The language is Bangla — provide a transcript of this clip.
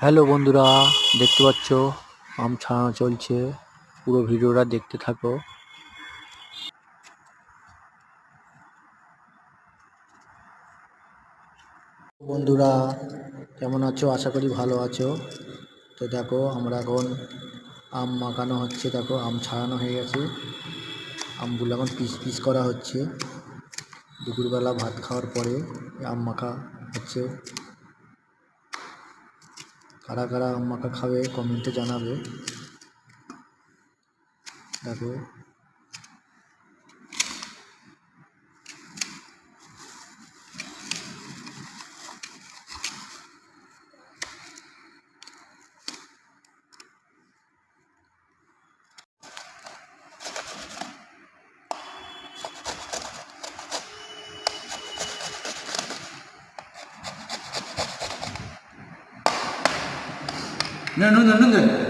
হ্যালো বন্ধুরা, দেখতে পাচ্ছ আম ছাড়ানো চলছে। পুরো ভিডিওটা দেখতে থাকো। বন্ধুরা কেমন আছো? আশা করি ভালো আছো। তো দেখো আমরা এখন আম মাখানো হচ্ছে। দেখো আম ছাড়ানো হয়ে গেছে, আমগুলো এখন পিস পিস করা হচ্ছে। দুপুরবেলা ভাত খাওয়ার পরে আম মাখা হচ্ছে। কারা কারা আম মাখা খাবে কমেন্টে জানাবে। দেখো No.